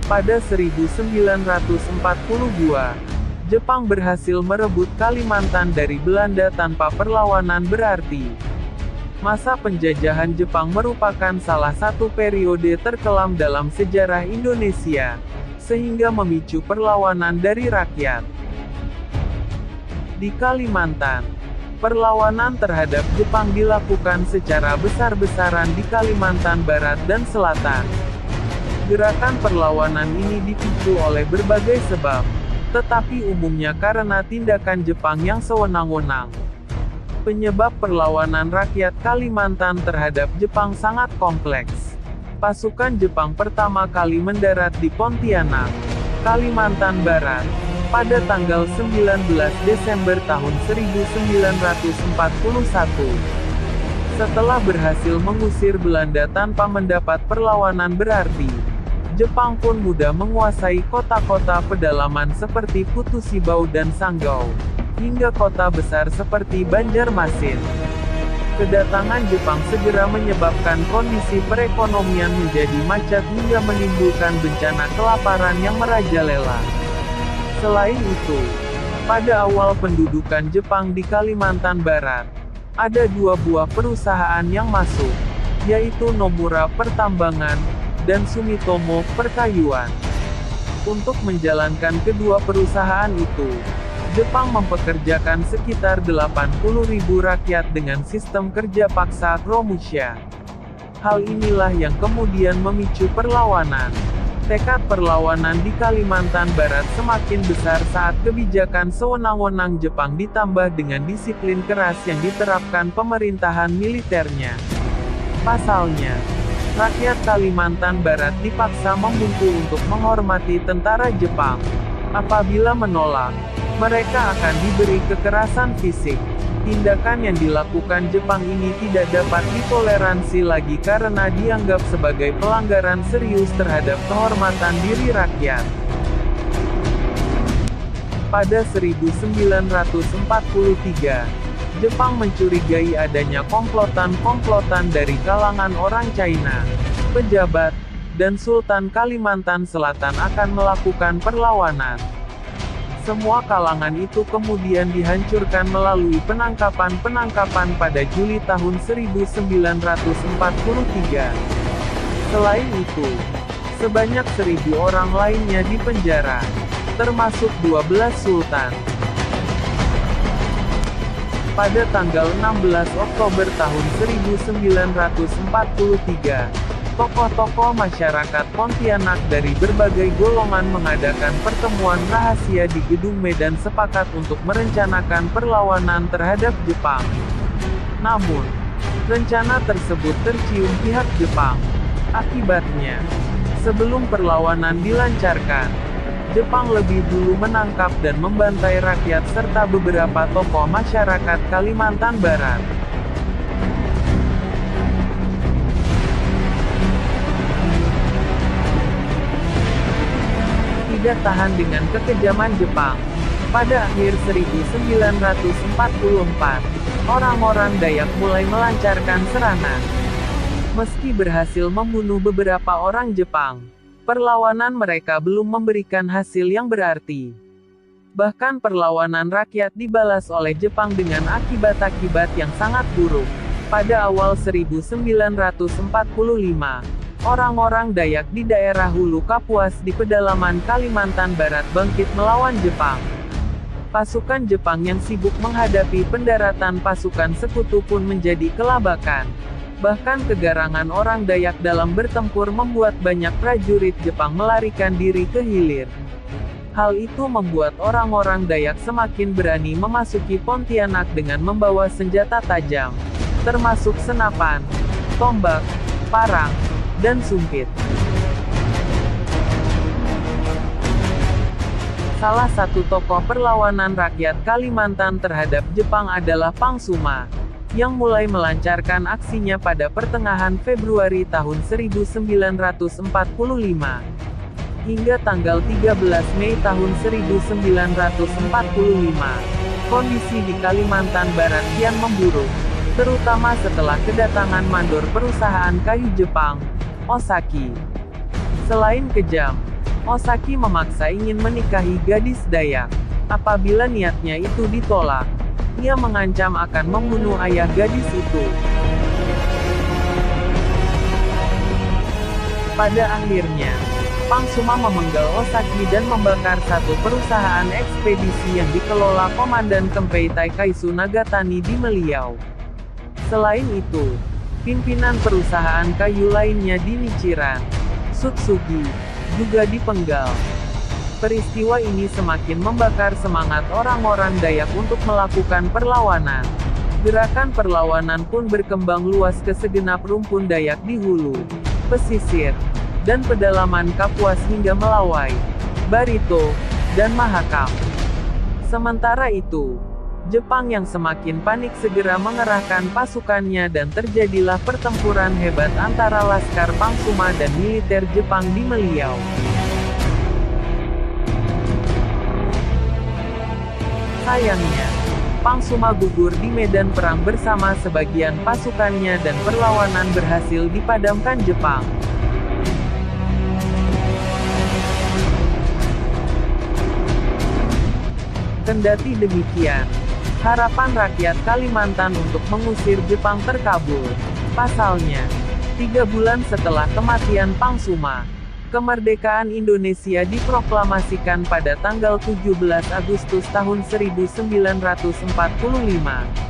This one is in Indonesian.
Pada 1942, Jepang berhasil merebut Kalimantan dari Belanda tanpa perlawanan berarti. Masa penjajahan Jepang merupakan salah satu periode terkelam dalam sejarah Indonesia, sehingga memicu perlawanan dari rakyat. Di Kalimantan, perlawanan terhadap Jepang dilakukan secara besar-besaran di Kalimantan Barat dan Selatan. Gerakan perlawanan ini dipicu oleh berbagai sebab, tetapi umumnya karena tindakan Jepang yang sewenang-wenang. Penyebab perlawanan rakyat Kalimantan terhadap Jepang sangat kompleks. Pasukan Jepang pertama kali mendarat di Pontianak, Kalimantan Barat, pada tanggal 19 Desember tahun 1941. Setelah berhasil mengusir Belanda tanpa mendapat perlawanan berarti, Jepang pun mudah menguasai kota-kota pedalaman seperti Putusibau dan Sanggau, hingga kota besar seperti Banjarmasin. Kedatangan Jepang segera menyebabkan kondisi perekonomian menjadi macet hingga menimbulkan bencana kelaparan yang merajalela. Selain itu, pada awal pendudukan Jepang di Kalimantan Barat, ada dua buah perusahaan yang masuk, yaitu Nomura Pertambangan dan Sumitomo Perkayuan. Untuk menjalankan kedua perusahaan itu, Jepang mempekerjakan sekitar 80.000 rakyat dengan sistem kerja paksa Romusha. Hal inilah yang kemudian memicu perlawanan. Tekad perlawanan di Kalimantan Barat semakin besar saat kebijakan sewenang-wenang Jepang ditambah dengan disiplin keras yang diterapkan pemerintahan militernya. Pasalnya, rakyat Kalimantan Barat dipaksa membungkuk untuk menghormati tentara Jepang. Apabila menolak, mereka akan diberi kekerasan fisik. Tindakan yang dilakukan Jepang ini tidak dapat ditoleransi lagi karena dianggap sebagai pelanggaran serius terhadap kehormatan diri rakyat. Pada 1943, Jepang mencurigai adanya komplotan-komplotan dari kalangan orang China, pejabat, dan Sultan Kalimantan Selatan akan melakukan perlawanan. Semua kalangan itu kemudian dihancurkan melalui penangkapan-penangkapan pada Juli tahun 1943. Selain itu, sebanyak 1.000 orang lainnya dipenjara, termasuk 12 sultan. Pada tanggal 16 Oktober tahun 1943, tokoh-tokoh masyarakat Pontianak dari berbagai golongan mengadakan pertemuan rahasia di Gedung Medan sepakat untuk merencanakan perlawanan terhadap Jepang. Namun, rencana tersebut tercium pihak Jepang. Akibatnya, sebelum perlawanan dilancarkan, Jepang lebih dulu menangkap dan membantai rakyat serta beberapa tokoh masyarakat Kalimantan Barat. Tidak tahan dengan kekejaman Jepang. Pada akhir 1944, orang-orang Dayak mulai melancarkan serangan. Meski berhasil membunuh beberapa orang Jepang, perlawanan mereka belum memberikan hasil yang berarti. Bahkan perlawanan rakyat dibalas oleh Jepang dengan akibat-akibat yang sangat buruk. Pada awal 1945, orang-orang Dayak di daerah Hulu Kapuas di pedalaman Kalimantan Barat bangkit melawan Jepang. Pasukan Jepang yang sibuk menghadapi pendaratan pasukan sekutu pun menjadi kelabakan. Bahkan kegarangan orang Dayak dalam bertempur membuat banyak prajurit Jepang melarikan diri ke hilir. Hal itu membuat orang-orang Dayak semakin berani memasuki Pontianak dengan membawa senjata tajam, termasuk senapan, tombak, parang, dan sumpit. Salah satu tokoh perlawanan rakyat Kalimantan terhadap Jepang adalah Pangsuma, yang mulai melancarkan aksinya pada pertengahan Februari tahun 1945. Hingga tanggal 13 Mei tahun 1945, kondisi di Kalimantan Barat kian memburuk, terutama setelah kedatangan mandor perusahaan kayu Jepang, Osaki. Selain kejam, Osaki memaksa ingin menikahi gadis Dayak. Apabila niatnya itu ditolak, ia mengancam akan membunuh ayah gadis itu. Pada akhirnya, Pangsuma memenggal Osaki dan membakar satu perusahaan ekspedisi yang dikelola Komandan Kempei Taikaisu Nagatani di Meliau. Selain itu, pimpinan perusahaan kayu lainnya di Nichiran, Sutsugi, juga dipenggal. Peristiwa ini semakin membakar semangat orang-orang Dayak untuk melakukan perlawanan. Gerakan perlawanan pun berkembang luas ke segenap rumpun Dayak di hulu, pesisir, dan pedalaman Kapuas hingga Melawai, Barito, dan Mahakam. Sementara itu, Jepang yang semakin panik segera mengerahkan pasukannya dan terjadilah pertempuran hebat antara Laskar Pangsuma dan militer Jepang di Meliau. Sayangnya, Pangsuma gugur di medan perang bersama sebagian pasukannya dan perlawanan berhasil dipadamkan Jepang. Kendati demikian, harapan rakyat Kalimantan untuk mengusir Jepang terkabul. Pasalnya, 3 bulan setelah kematian Pangsuma, kemerdekaan Indonesia diproklamasikan pada tanggal 17 Agustus tahun 1945.